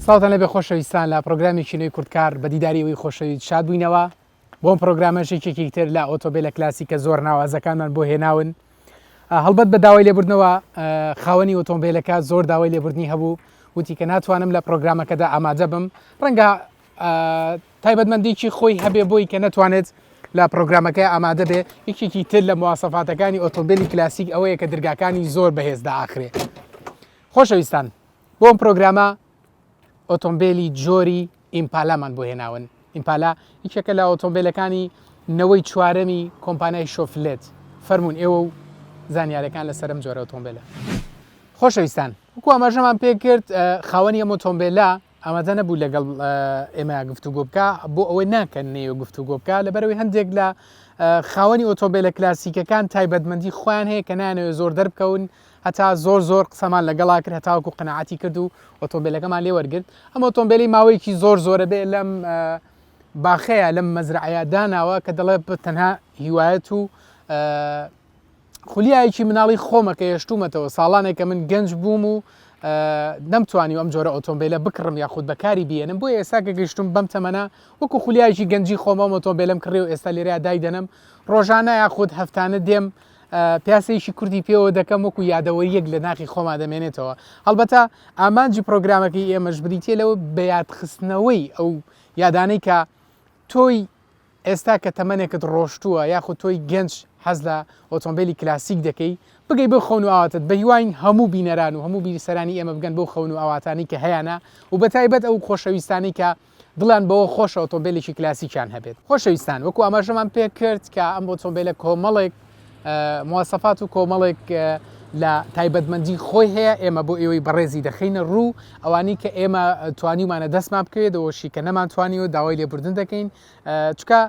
ساڵتان لەبێ خۆشەویستان لە پرۆگرامی نوێی کورتکار بە دیداریەوەی خۆشەویست شاد بووینەوە بۆم پرۆگرامەشێکێکی تر لە ئۆتۆبێلە کلاسیکە زۆر ناوازەکانمان بۆ هێناون هەڵبەت بە داوای لێبوردنەوە خاوەنی ئۆتۆمبیلەکە زۆر داوای لێبوردنی هەبوو وتی کە ناتوانم لە پرۆگرامەکەدا ئامادە بم ڕەنگە تایبەتمەندێکی خۆی هەبێ بۆی کە نەتوانێت لە پرۆگرامەکە ئامادە بێ یەکێکی تر لە مواسەفاتەکانی ئۆتۆمبیلی کلاسیک ئەوەیە کە درگاکانی زۆر بەهێزدا ئاخرێ خۆشەویستان بۆم پرۆگرامە ئۆتۆمبیلی جۆری ئیمپالامان بۆ هێناون ئیمپالا یەکێکە لە ئۆتۆمبیلەکانی نەوەی چوارەمی کۆمپانیای شۆفلێت فەرمونون ئێوە و زانیارەکان لەسەرم جۆرە ئۆتۆمبیلە خۆشەویستان وەکو ئاماژەمان پێ کرد خاوەنی ئەم ئۆتۆمبیلە ئامادە نەبوو لەگەڵ ئێمە گفتوگۆ بکە بۆ ئەوەی ناکەن نێوە گفتوگۆ بکە لەبەرەوەی هەندێک لە خاوەنی ئۆتۆمبیلە کلاسیکەکان تایبەتمەندی خۆیان هەیە کە نانەوێت زۆر دەربکەون هەتا زۆر قسەمان لەگەڵا کرد هەتاوەکو قەنەعەتی کرد و ئۆتۆمبیلەکەمان لێ وەرگرت ئەم ئۆتۆمبیلی ماوەیەکی زۆرە بێ لەم باخەیە لەم مەزرعەیە داناوە کە دەڵێ تەنها هیوایەت و خولیایەکی مناڵی خۆمە کە هێشتومەتەوە ساڵانێک کە من گەنج بووم و نەمتوانی ئەم جۆرە ئۆتۆمبیلە بکڕم یاخود بەکاری بێنم بۆ ئێستا کە گەیشتم بەم تەمەنە وەکو خولیایەکی گەنجی خۆمە ئۆتۆمبیلم کڕێ و ئێستا لێرەیە دای دەنم ڕۆژانە یاخود هەفتانە دێم پیاسەیەکی کوردی پێوە دەکەم وەکو یادەوەریەک لە ناخی خۆما دەمێنێتەوە هەڵبەتە ئامانجی پرۆگرامەکەی ئێمەش بریتێ لەوە بە یادخستنەوەی ئەو یادانەی کە تۆی ئێستا کە تەمەنێکت ڕۆشتووە یاخود تۆی گەنج حەز لە ئۆتۆمبیلی کلاسیک دەکەی بگەی بۆ خەون و ئاواتت بە هیواین هەموو بینەران و هەموو بیرسەرانی ئێمە بگەن بۆ خەون و ئاواتانی کە هەیەە و بە تایبەت ئەو خۆشەویستانی کە دڵان بەوە خۆشە ئۆتۆمبیلێکی کلاسیکیان هەبێت خۆشەویستان وەکو ئاماژەمان پێ کرد کە ئەم ئۆتۆمبیلە کۆمەڵێک مواسەفات و کۆمەڵێک لە تایبەتمەندی خۆی هەیە ئێمە بۆ ئێوەی بەڕێزی دەخینە ڕوو ئەوانی کە ئێمە توانیمانە دەستمان بکەوێتەوەشی کە نەمانتوانیەوە داوای لێبوردن دەکەین چکە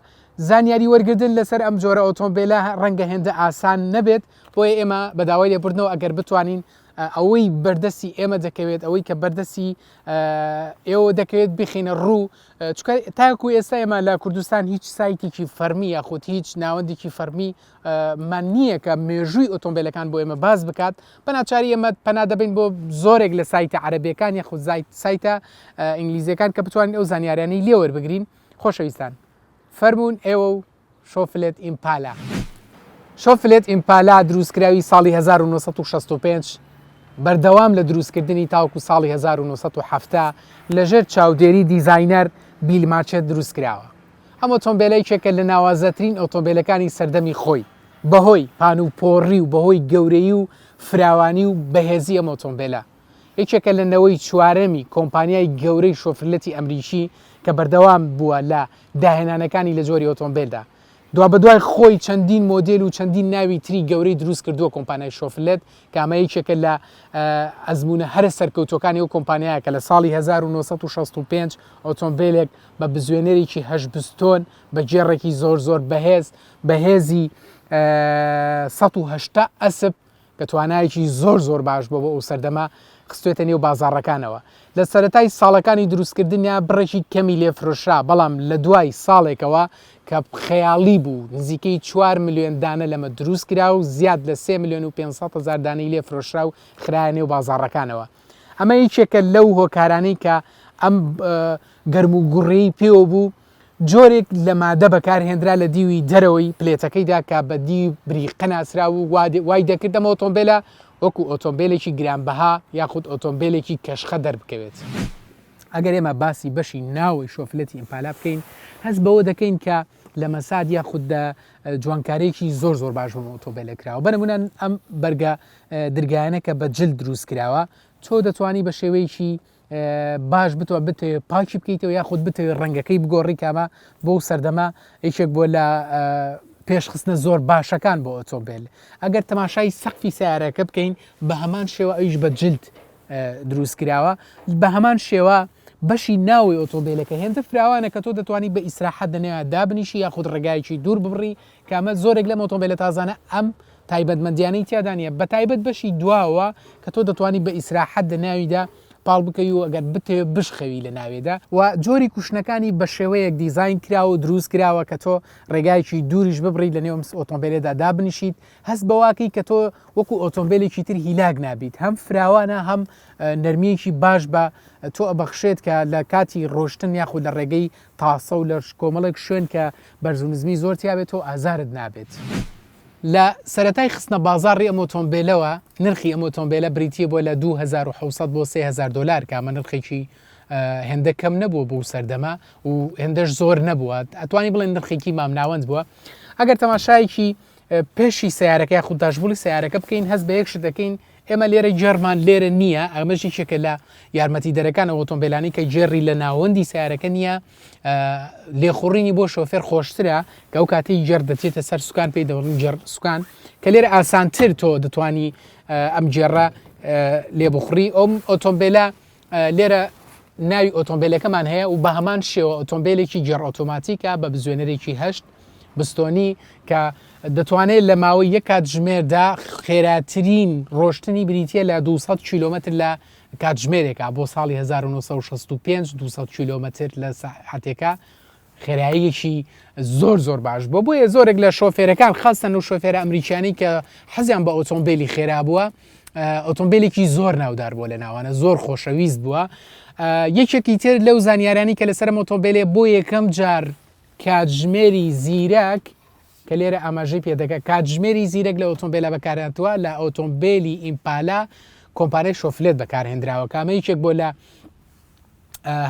زانیاری وەرگردن لەسەر ئەم جۆرە ئۆتۆمبیلە ڕەنگە هێندە ئاسان نەبێت بۆیە ئێمە بە داوای لێبوردنەوە ئەگەر بتوانین ئەوەی بەردەستی ئێمە دەکەوێت ئەوەی کە بەردەستی ئێوە دەکەوێت بخینە ڕوو چکە تاکو ئێستا ئێمە لە کوردستان هیچ سایتێکی فەرمی یاخود هیچ ناوەندێکی فەرمی مان نییە کە مێژووی ئۆتۆمبیلەکان بۆ ئێمە باز بکات بەناچاری ئێمە پەنا دەبین بۆ زۆرێک لە سایتە عەرەبیەکان یاخود سایتە ئینگلیزیەکان کە بتوانین ئەو زانیاریانەی لێ وەربگرین خۆشەویستان فەرمونون ئێوە و شۆفلێت ئیمپالا شۆفلێت ئیمپالا دروستکراوی ساڵی 1965 بەردەوام لە دروستکردنی تاوکو ساڵی 1970 لەژێر چاودێری دیزاینەر بیل ماچێت دروستکراوە ئەم ئۆتۆمبیلەیەکێکە لە ناوازەترین ئۆتۆمبیلەکانی سەردەمی خۆی بەهۆی پانوپۆڕی و بەهۆی گەورەی و فراوانی و بەهێزی ئەم ئۆتۆمبیلە یەکێکە لە نەوەی چوارەمی کۆمپانیای گەورەی شۆفرلەتی ئەمریکی کە بەردەوام بووە لە داهێنانەکانی لە جۆری ئۆتۆمبیلدا دوا بەدوای خۆی چەندین مۆدل و چەندین ناوی تری گەورەی دروست کردووە کۆمپانیای شۆفلێت کە ئەمە یەکێکە لە ئەزمونە هەرە سەرکەوتوەکانی ئەو کۆمپانیایە کە لە ساڵی 1965 ئۆتۆمبیلێک بە بزوێنەرێکی 8 پستۆن بە گێڕێکی زۆر بەهێزی 180 ئەسب کە توانایەکی زۆر باش بۆ ئەو سەردەما خستوێتە نێو بازاڕەکانەوە لە سەرەتای ساڵەکانی دروستکردنیان بڕێکی کەمی لێفرۆشرا بەڵام لە دوای ساڵێکەوە کە خەیاڵی بوو نزیکەی 4 ملیۆن دانە لەمە دروست کرا و زیاد لە 3 ملیۆن و 500 هزار دانەی لێفرۆشرا و خرایە نێو بازاڕەکانەوە ئەمە یەکێکە لەو هۆکارانەی کە ئەم گەرم و گوڕەی پێوە بوو جۆرێک لە مادە بەکارهێنرا لە دیوی دەرەوەی پلێتەکەیدا کە بە دی بریقە ناسرا و وای دەکردەمە ئۆتۆمبیلە وەکو ئۆتۆمبیلێکی گرانبەها یاخود ئۆتۆمبیلێکی کەشخە دەربکەوێت ئەگەر ئێمە باسی بەشی ناوی شۆفلەتی ئیمپالا بکەین هەست بەوە دەکەین کە لە مەساد یاخود جوانکارێکی زۆر باش بۆ ئۆتۆمبیلە کراوە بەنمونە ئەم بەرگە درگایانە کە بە جلد دروست کراوە تۆ دەتوانی بە شێوەیەکی باش بتوە بتێ پاکی بکەیتەوە یاخود بتێ ڕەنگەکەی بگۆڕی کامە بۆ سەردەما یەکێک بۆ لە پێشخستنە زۆر باشەکان بۆ ئۆتۆمبیل ئەگەر تەماشای سەقفی سیارەکە بکەین بە هەمان شێوە ئەویش بە جلد دروست کراوە بە هەمان شێوە بەشی ناوی ئۆتۆمبیلەکە هێندە فراوانە کە تۆ دەتوانی بە ئیسراحەت دەنێوە دابنیشی یاخود ڕێگایکی دوور ببڕی کامە زۆرێک لەم ئۆتۆمبیلە تازانە ئەم تایبەتمەندیانەی تیادا نیە بە تایبەت بەشی دواوە کە تۆ دەتوانانی بە ئیسراحەت لە ناویدا پاڵ بکەی و ئەگەر بتێ بشخەوی لە ناوێدا و جۆری کوشتنەکانی بە شێوەیەک دیزاین کراوە و دروست کراوە کە تۆ ڕێگایکی دووریش ببڕیت لە نێوم ئۆتۆمبیلێدا دابنیشیت هەست بەواکەی کە تۆ وەکو ئۆتۆمبیلێکی تر هیلاک نابیت هەم فراوانە هەم نەرمیەکی باش بە تۆ ئەبەخشێت کە لە کاتی ڕۆشتن یاخود لە ڕێگەی تاسە و لە کۆمەڵێک شوێن کە بەرزونزمی زۆر تیابێت و ئازارت نابێت. لە سەرەتای خستنە بازاڕی ئەم ئۆتۆمبیلەوە نرخی ئەم ئۆتۆمبیلە بریتیە بۆ لە 2700 بۆ 3000 دلار کامە نرخێکی هێندە کەم نەبووە بۆ سەردەما و هێندەش زۆر نەبووە ئەتوانی بڵێن نرخێکی مامناوەند بووە ئەگەر تەماشایەکی پێشی سیارەکە خودداشبووی سیارەکە بکەین هەست بە یەک شت دەکەین ئێمە لێرە جەرمان لێرە نییە ئەمەشی شێکە لە یارمەتی دەرەکان ئۆتۆمبیلانی کە جێڕی لە ناوەندی سیارەکە نییە لێخوڕینی بۆ شۆفێر خۆشترە کە ئەو کاتی جەر دەچێتە سەر سوکان پێی دەوڵین جەر سوکان کە لێرە ئاسانتر تۆ دەتوانی ئەم جێڕە لێ بخوڕی ئەم ئۆتۆمبیلە لێرە ناوی ئۆتۆمبیلەکەمان هەیە و بە هەمان شێوە ئۆتۆمبیلێکی جێڕ ئۆتۆماتیکە بە بزوێنەرێکی هەشت بستۆنی کە دەتوانێت لە ماوەی یەک کاتژمێردا خێراترین ڕۆشتنی بریتە لە 200 کیلومتر لە کاتژمێرێکە بۆ ساڵی 1965 200 کیلومتر لە ساعتێکە خێراییەکی زۆر باش بۆیە زۆرێک لە شۆفێرەکان خاستن و شۆفێرە ئەمریکانی کە حەزیان بە ئۆتۆمبیلی خێرا بووە ئۆتۆمبیلێکی زۆر ناودار بووە لە ناوانە زۆر خۆشەویست بووە یەکێکی تر لەو زانیارانی کە لەسەر ئۆتۆمبیلێ بۆ یەکەم جار کاتژمێری زیرەک کە لێرە ئاماژەی پێدەکە کاتژمێری زیرەک لە ئۆتۆمبیلە بەکارهاتووە لە ئۆتۆمبیلی ئیمپالا کۆمپانیای شۆفلێت بەکارهێنراوە کامەیەکێک بۆ لە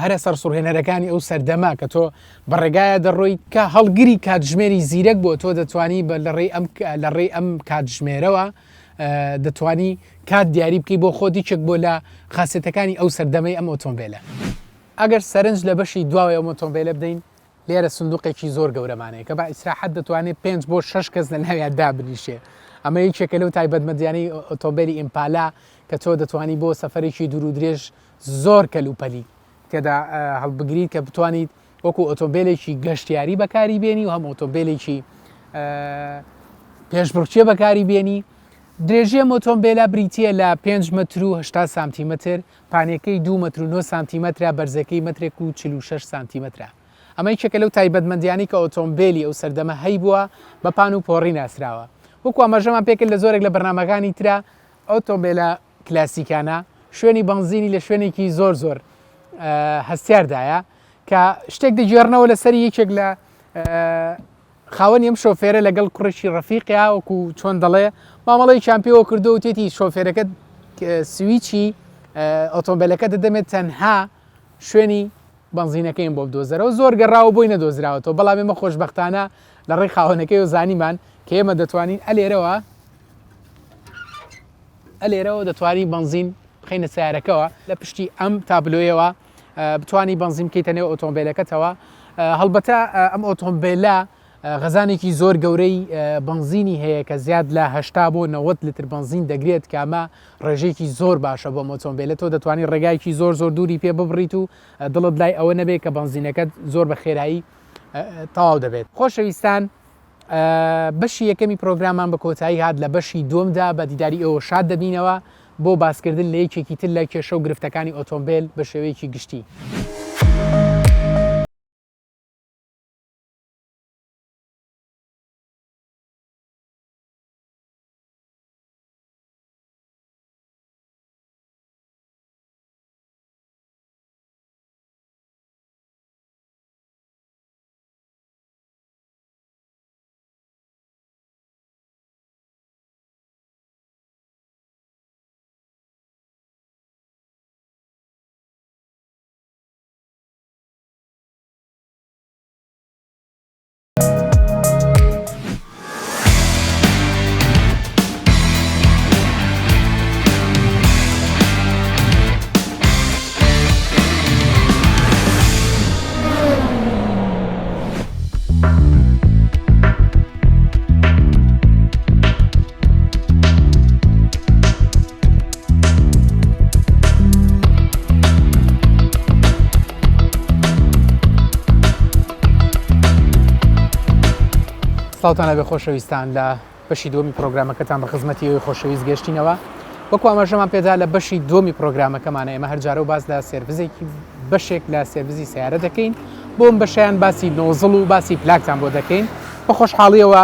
هەرە سەر سوڕهێنەرەکانی ئەو سەردەما کە تۆ بەڕێگایە دەڕۆیت کە هەڵگیری کاتژمێری زیرەک بۆ تۆ دەتوانی لە ڕێی ئەم کاتژمێرەوە دەتوانی کات دیاری بکەی بۆ خۆدیچێک بۆ لە خاصێتەکانی ئەو سەردەمەی ئەم ئۆتۆمبیلە ئەگەر سەرنج لە بەشی دواوەی ئەم ئۆتۆمبیلە بدەین لێرە سندوقێکی زۆر گەورەمانەیە کە بە ئیسراحەت دەتوانێت 5 بۆ 6 کەس لە ناویان دابنیشێ ئەمە یەکێکە لەو تایبەتمەندیانەی ئۆتۆمبیلی ئیمپالا کە تۆ دەتوانی بۆ سەفەرێکی دوور و درێژ زۆر کەلوپەلی تێدا هەڵبگریت کە بتوانیت وەکو ئۆتۆمبیلێکی گەشتیاری بەکاری بێنی و هەم ئۆتۆمبیلێکی پێشبڕکێ بەکاری بێنی درێژیە ئۆتۆمبیلە بریتیە لە 5 متر و 80 سانتیمتر پانێکەی 2 متر و 9 سانتیمترە بەرزەکەی مترێک و 46 سانتیمترە ئەمە یەکێکە لەو تایبەتمەندیانی کە ئۆتۆمبیلی ئەو سەردەمە هەی بووە بە پان و پۆڕی ناسراوە وەکو ئەمەژەمان پێکرد لە زۆرێک لە بەرنامەکانی ترە ئۆتۆمبیلە کلاسیکانە شوێنی بنزینی لە شوێنێکی زۆر هەستیاردایە کە شتێک دەگێڕنەوە لەسەری یەکێک لە خاوەنی ئەم شۆفێرە لەگەڵ کوڕێکی ڕەفیقیا وەکو چۆن دەڵێ مامەڵی چامپیۆ کردو و تێتی شۆفێرەکە سویچی ئۆتۆمبیلەکە دەدەمێت تەنها شوێنی بنزینەکەیم بۆ بدۆزەرەوە زۆر گەڕاوە بۆی نەدۆزراوەتەوە بەڵام ئێمە خۆشبەختانە لە ڕێی خاوەنەکەی و زانیمان کە ئێمە دەتوانین ئەلێرەوە دەتوانین بنزین بخینە سیارەکەەوە لە پشتی ئەم تابلۆیەوە بتوانی بنزین بکەیتە نێو ئۆتۆمبیلەکەتەوە هەڵبەتە ئەم ئۆتۆمبیلە غەزانێکی زۆر گەورەی بنزینی هەیە کە زیاد لە 80 بۆ 90 لتر بنزین دەگرێت کامە ڕێژێکی زۆر باشە بۆ ئۆتۆمبیلە تۆ دەتوانانی ڕێگایکی زۆر دووری پێ ببڕیت و دڵت لای ئەوە نەبێت کە بنزینەکەت زۆر بە خێرایی تەواو دەبێت خۆشەویستان بەشی یەکەمی پرۆگرامان بە کۆتایی هات لە بەشی دووەمدا بە دیداری ئەوە شاد دەبینەوە بۆ باسکردن لە یەکێکی تر لە کێشە و گرفتەکانی ئۆتۆمبیل بە شێوەیەکی گشتی. ساڵتانە بێ خۆشەویستان لە بەشی دومی پرۆگرامەکەتان بە خزمەتی خۆشەویست گەشتینەوە وەکو ئاماژەمان پێدا لە بەشی دومی پرۆگرامەکەمانە ئێمە هەرجارە و باس لە سێرڤزێکی بەشێک لە سێرڤزی سیارە دەکەین بۆم بەشیان باسی نۆزڵ و باسی پلاکتان بۆ دەکەین بە خۆشحاڵیەوە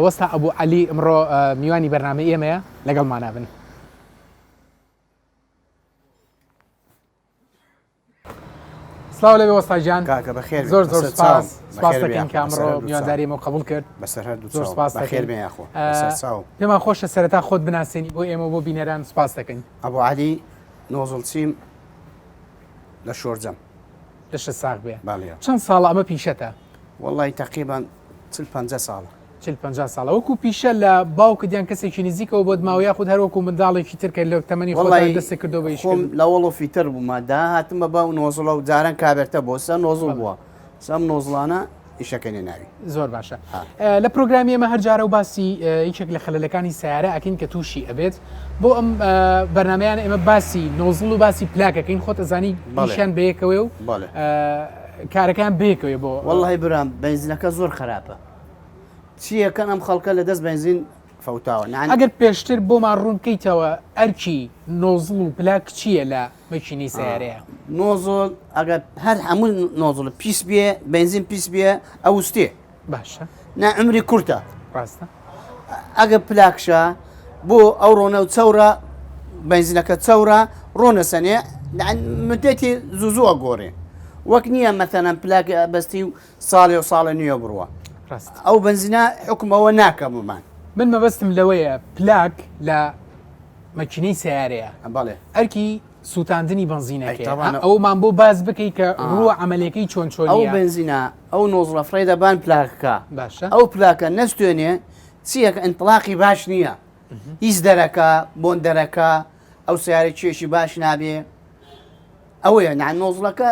وەستا ئەبوو عەلی ئەمڕۆ میوانی بەرنامە ئێمەیە لەگەڵمانە بن. سلااو لەبێ وەستاجان کاکە بەخێر زۆر زۆر سپاس دەکەین کە ئەمڕۆ میوانداریمە قبول کرد بەسەر زۆر سپاس بەخێر بێخۆ پێمان خۆشە سەرەتا خۆت بناسیێنی بۆ ئێمە بۆ بینەران سپاس دەکەین. ئەبوو عەلی نۆزڵچیم لە شۆرجەم لەشە ساغ بێ باڵێ چەند ساڵە ئەمە پیشەتە؟ وەڵی تقریبان 50 ساڵە 50 ساڵە وەکو پیشە لە باوکدیان کەسێکی نزیکەوە بۆ دماوەیە خود هەروەکو منداڵێکی ترکە لە تەمەنی خۆی دەستی کردو بە خۆم لە وەڵۆفی تر بوومە داهاتمە بە و نۆزڵە و جاران کابێتە بۆ سە نۆزڵ بووە سەم نۆزڵانە ئیشەکەنی ناوی زۆر باشە لە پرۆگرامی ئەمە هەرجارە و باسی هیچێک لە خەلەلەکانی سیارە ئەکەین کە تووشی ئەبێت بۆ ئەم بەرنمەیان ئێمە باسی نۆزڵ و باسی پلاکەکەین خۆت ئەزانی نیشان بەیەکەوێ و کارەکان بێکەوێ بۆ وەڵی برام بنزینەکە زۆر خراپە چیەکەن ئەم خەڵکە لە دەست بنزین فەوتاوە ئەگەر پێشتر بۆمان ڕوونکەیتەوە ئەرکی نۆزڵ و پلاک چییە لە مەکینی سیارەیە؟ نۆزڵ ئەگەر هەر هەموو نۆزڵ پیس بێ بنزین پیس بێ ئەوستێ باشە نا ئەمری کورتە ڕاستە ئەگە پلاکشە بۆ ئەو ڕۆنە و چەورە بنزینەکە چەورە ڕۆنە سەنێ مدەتی زوزووە گۆڕێ وەک نییە مەتەنەن پلاک بەستی و ساڵێ و ساڵە نییە بڕوە ئەو بنزینە حکومەوە ناکەممان من مەبەستم لەوەیە پلاک لە مەکینەی سیارەیە بەڵێ ئەرکی سووتاندنی بنزینەکە ئەومان بۆ باز بکەیت کە ڕووە ئەمەلەکەی چۆن چۆن ئەو بنزینە ئەو نۆزڵە فڕێدەبان پلاکەکە باشە ئەو پلاکە نەستێنێ چیەکە ئەنتڵاقی باش نییە هیچ دەرەکە بۆن دەرەکە ئەو سیارە کێشی باش نابێ ئەوەیە نان نۆزڵەکە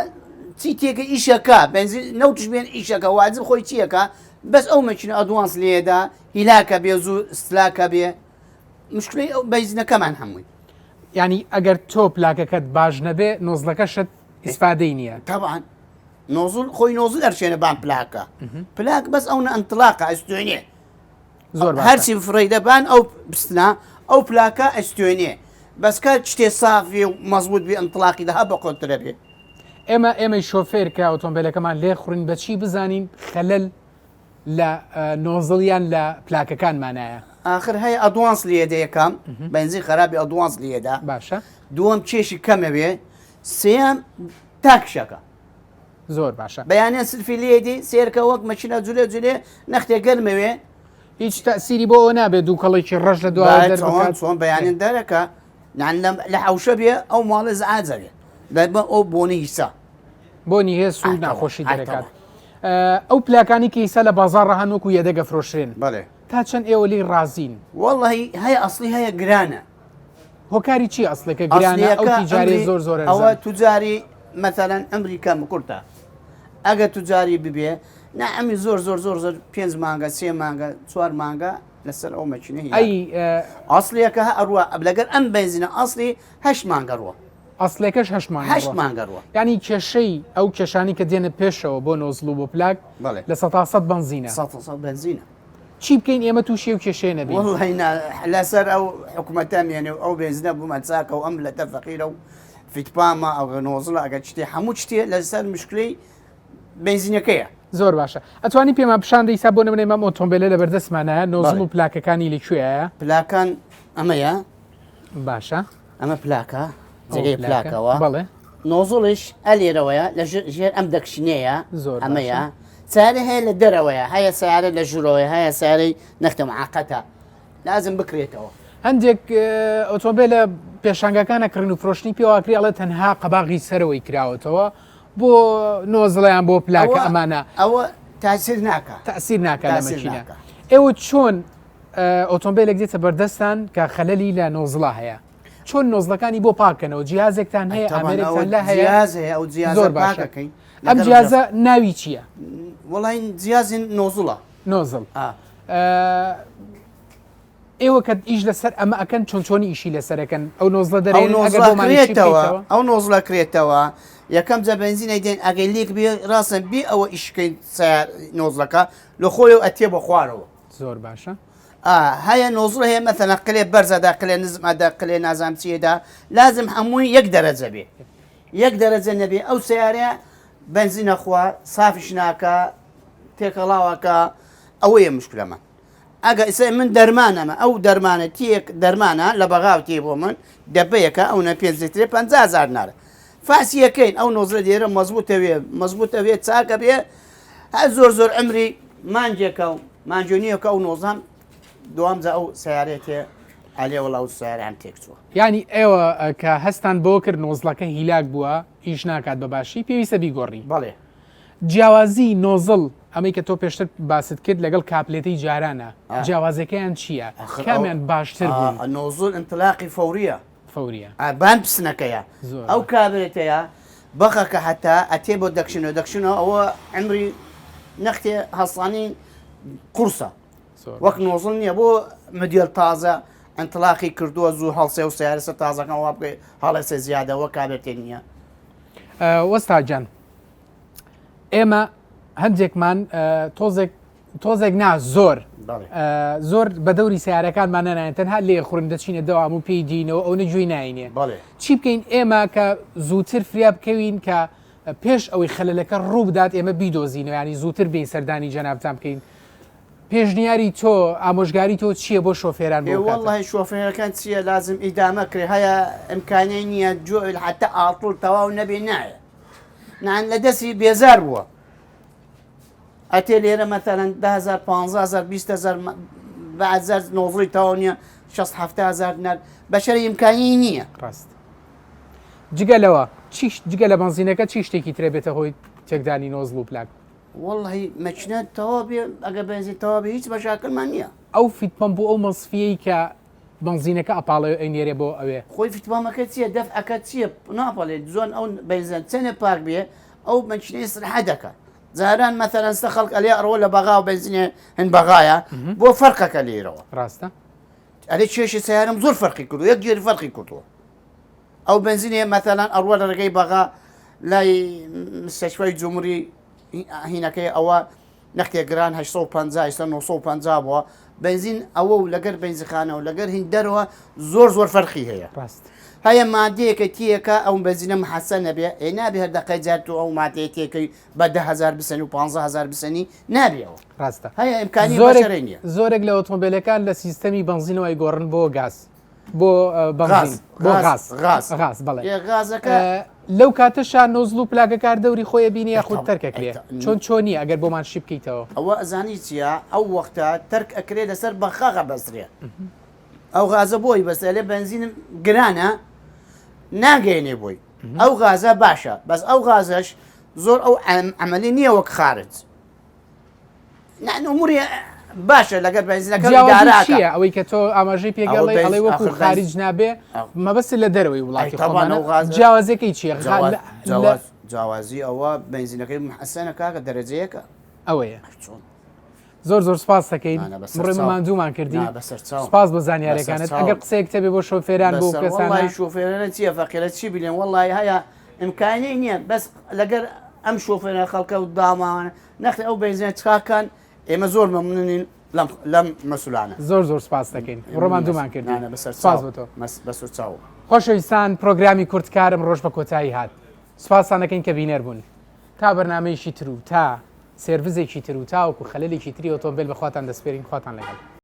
چی تێکە ئیشەکە بنزین نەوتش بێن ئیشەکە واجب خۆی چیەکە بەس ئەو مەچینە ئەدوانس لێدا هیلاکە بێ زوو ستلاکە بێ مشکلی ئەو بەیزنەکەمان هەمووی ینی ئەگەر تۆ پلاکەکەت باش نەبێ نۆزلەکەشت ئیسفادەی نییە تاوان نۆزل خۆی نۆزل ئەرچێنە بان پلاکە پلاک بەس ئەوە ئەنتڵاقە ئەستێنێ زۆر هەرچی فڕێدەبان ئەو بستنا ئەو پلاکە ئەستێنێ بەسکە شتێ سافی و مەزبوط بێ ئەنتڵاقی دەها بە قۆترە بێ ئێمەی شۆفێر کە ئۆتۆمبیلەکەمان لێ خوڕین بەچی بزانین خەلەل لە نۆزڵیان لە پلاکەکانمانایە آخر هەیە ئەدوانس لێدە یەکەم بنزین خراپی ئەدوانس لێدا باشە دووەم کێشی کەمەوێ سێم تاکشەکە زۆر باشە بەیانیان سلفی لێدی سێرکە وەک مەچینە جولێ جولێ نەختێ گەرمەوێ هیچ تەسیری بۆ ئەو نابێت دووکەڵێکی ڕەش لە دوای چۆن بەیانین دەرەکە لە حوشە بێ ئەو ماڵە زعاجەوێت دەبە ئەو بۆنی هیسا بۆنی هەیە سوود ناخۆشی دەرەکات ئەو پلاکانی کە ئیسا لە بازار ڕەهان وەکو یەدەگە فرۆشرێن بەڵێ تا چەند ئێوە لی ڕازین وەڵی هەیە ئەسلی هەیە گرانە هۆکاری چی ئەسلەکە گرانە ئەو تیجاری زۆر زۆر ئەوە توجاری مەتەلەن ئەمریکا کورتە ئەگە توجاری ببێ نا ئەمی زۆر زۆر زۆر زۆر 5 مانگە 3 مانگە 4 مانگە لەسەر ئەو مەچینە ئەی ئەسلیەکە ئەڕوە لەگەر ئەم بنزینە ئەسلی 8 مانگە ڕوە ئەسلەکەش 8 مانگە ڕوە ینی کێشەی ئەو کێشانی کە دێنە پێشەوە بۆ نۆزڵ و بۆ پلاک لە 100 بنزینە 100 بنزینە چی بکەین ئێمە تووشی و کێشەیە نەبێ لەسەر ئەو حکوومەتەمێنێ ئەو بێزنە بوومە چاکە و ئەم لە تەفەقیرە و فیتپامە ئەو نۆزڵە ئەگە شتێ هەموو شتێ لەسەر مشکلەی بنزینەکەیە زۆر باشە ئەتوانی پێمە پیشان دەیسا بۆ نمونێ مەم ئۆتۆمبیلە لە بەردەستمانە نۆزڵ و پلاکەکانی لەکوێیە پلاکان ئەمەیە باشە ئەمە پلاکە جگەی پلاکەوە بەڵێ نۆزڵش ئەلێرەوەیە لە ژێر ئەم دەکشینەیە زۆر ئەمەیە سارە هەیە لە دەرەوەیە هەیە سیارە لە ژوورەوەی هەیە سارەی نەختە معاقەتە لازم بکرێتەوە هەندێک ئۆتۆمبیلە پێشانگەکانە کڕین و فرۆشتنی پێواکری ئەڵێ تەنها قەباغی سەرەوەی کراوەتەوە بۆ نۆزڵیان بۆ پلاکە ئەمانە ئەوە تاسیر ناکە تەسیر ناکە لە مەکینە ئێوە چۆن ئۆتۆمبیلێک دێتە بەردەستان کە خەلەلی لە نۆزڵە هەیە چۆن نۆزڵەکانی بۆ پاکەنەوە جیازێکتان هەیە ئامێرێکتان لە هەیە زۆر باشەکەین ئەم جیازە ناوی چییە؟ وڵی جیازین نۆزڵە نۆزڵ ئێوە کە ئیش لەسەر ئەمە ئەکەن چۆن چۆنی ئیشی لەسەرەکەن ئەو نۆزڵە دەرێنێتەوە ئەو نۆزڵە کرێتەوە یەکەم جە بنزینە دێن ئەگەی لێک بێ ڕاستن بێ ئەوە ئیشکەین نۆزڵەکە لە خۆی و ئەتێ بە خوارەوە زۆر باشە هەیە نۆزڵ هەیە مەثەنە قلێ بەرزەدا قلێ نزمەدا قلێ نازام چیەدا لازم هەمووی یەک دەرەجە بێ یەک دەرەجە نەبێ ئەو سیارەیە بنزینە خوا سافیش ناکە تێکەڵاوەکە ئەوەیە مشکلەمە ئەگە ئیسای من دەرمانەمە ئەو دەرمانە تێک دەرمانە لە بەغاو تێ بۆ من دەبەیەکە ئەو نە 5,000 نارە فاسیەکەین ئەو نۆزرە دێرە مەزبوطەوێ مەزبوطەوێ چاکە بێ هە زۆر ئەمری مانجێکە و مانجۆنیەکە ئەو نۆزان دوامجا ئەو سیارێتێ ئالێ وڵاو سیاران تێکچووە ینی ئێوە کە هەستان بۆ کرد نۆزلەکە هیلاک بووە هیچ ناکات بە باشی پێویستە بیگۆڕی بەڵێ جیاوازی نۆزڵ ئەمەی کە تۆ پێشتر باست کرد لەگەڵ کاپلێتەی جارانە جیاوازەکەیان چییە؟ کامیان باشتر بوون نۆزڵ ئەنتلاقی فەوریە فەوریە بان پسنەکەیە ئەو کابرێتەیە بەخەکە هەتا ئەتێ بۆ دەکشنەوە ئەوە ئەمری نەختێ هەسڵانی قورسە وەک نۆزڵ نییە بۆ مدیێل تازە ئەنتلاقی کردووە زوو هەڵسێ و سیارسە تازەکان وا بکەی هەڵەسێ زیادەوە کابێتێ نییە وەستاجان ئێمە هەندێکمان تۆزێک نا زۆر بە دەوری سیارەکانمان نەنایەن تەنها لێ خوڕن دەچینە دەوام و پێی دینەوە ئەو نەگوێی ناینێ چی بکەین ئێمە کە زووتر فریا بکەوین کە پێش ئەوەی خەلەلەکە ڕوو بدات ئێمە بیدۆزینەوە ینی زووتر بین سەردانی جەنابتان بکەین پێشنیاری تۆ ئامۆژگاری تۆ چییە بۆ شۆفێران وڵی شۆفێرەکان چییە لازم ئیدامە کرێ هەیە ئەمکانی نییە جۆل حتا ئاڵتوڵ تەواو نەبێ نایە نان لە دەستی بێزار بووە ئەتێ لێرە مەتەلەن 15,000 20,000 بەعزار نۆڤڵی تەواو نییە 6,000 نەر بەشەری ئیمکانی نییە ڕاست جگەلەوە جگە لە بنزینەکە چی شتێکی ترێ بێتە هۆی تێکدانی نۆزڵ و پلاک والله مەچنە تەوا بێ ئەگە بەنزی تەوا بێ هیچ بەشاکرمان نییە ئەو فیتمەم بوو ئەو مەسفیەی کە بنزینەکە ئەپاڵێ ئەینێرێ بۆ ئەوێ خۆی فیتمامەکە چییە دەف ئەکە چییە ناپەڵێت زۆن ئەو بەنزەن چەنە پاک بێ ئەو منچنەی سرحە دەکات زاران مەثەرەنستە خەڵک ئەلێ ئەڕۆ لە بەغا و بەنزینێ هەن بەغایە بۆ فەرقەکە لێرەوە ڕاستە ئەلێ کێشی سیارم زۆر فەرقی کردو یەک گێری فەرقی کردووە ئەو بنزینێ مەثەلەن ئەڕوە لە ڕێگەی بەغا لای مستەشفای جمهوری هینەکەی ئەوە نەختێ گران 850 بووە بنزین ئەوە و لەگەر بنزیخانە و لەگەر هین دەرەوە زۆر فەرقی هەیە هەیە مادەیەکە تیەکە ئەو بنزینە محەسە نەبێ ئێ نابێ هەردەقەی جات و ئەو مادەیە تێکەی بە 10,000 بسنی و 15,000 بسنی نابێەوە ڕاستە هەیە ئیمکانی بەشەرەی نییە زۆرێک لە ئۆتۆمبیلەکان لە سیستەمی بنزینەوەی گۆڕن بۆ گاز بۆ غاز بەڵێ غازەکە لەو کاتەشا نۆزڵ و پلاگەکار دەوری خۆیە بینی یاخود تەرکەک لێ چۆنی ئەگەر بۆمان شی بکەیتەوە ئەوە ئەزانی چییە ئەو وەختە تەرک ئەکرێ لەسەر بەخەغە بەسرێ ئەو غازە بۆی بەسە لێ بنزینم گرانە ناگەێنێ بۆی ئەو غازە باشە بەس ئەو غازەش زۆر ئەو ئەمەلی نییە وەک خارج نموری باشە لەگەر بنزینەکە چیە ئەوەی کە تۆ ئاماژەی پێگەڵی ئەڵێ وەکو خارج نابێ مەبەست لە دەرەوەی وڵاتی جیاوازەکەی چیە جیاوازی ئەوە بنزینەکەی محەسەنە کاکە دەرەجەیەکە ئەوەیە زۆر سپاس دەکەین ڕێمە ماندوومان کردی سپاس بۆ زانیارەکانت ئەگەر قسەیەک تەبێ بۆ شۆفێران بۆ کەسانی شۆفێرانە چیە فەقیرە چی بینێن وڵی هەیە ئیمکانی نییە بەس لەگەر ئەم شۆفێرە خەڵکە و داماوانە نەخت ئەو بنزینە چاکان ئێمە زۆر مەمنونین لەم مەسولانە زۆر سپاس دەکەین ڕۆمان دوومان کردانە سپاس بۆ تۆ بەسوور چاو خۆشەویستان پرۆگرامی کورتکارم ڕۆژ بە کۆتایی هات سپاسانەکەین کە بینەر بوون تا بەرنامەیەکی تر و تا سێرڤزێکی تر و تاوەکو خەلەلێکی تری ئۆتۆمبیل بەخواتان دەسپێرین خواتان لەگەڵ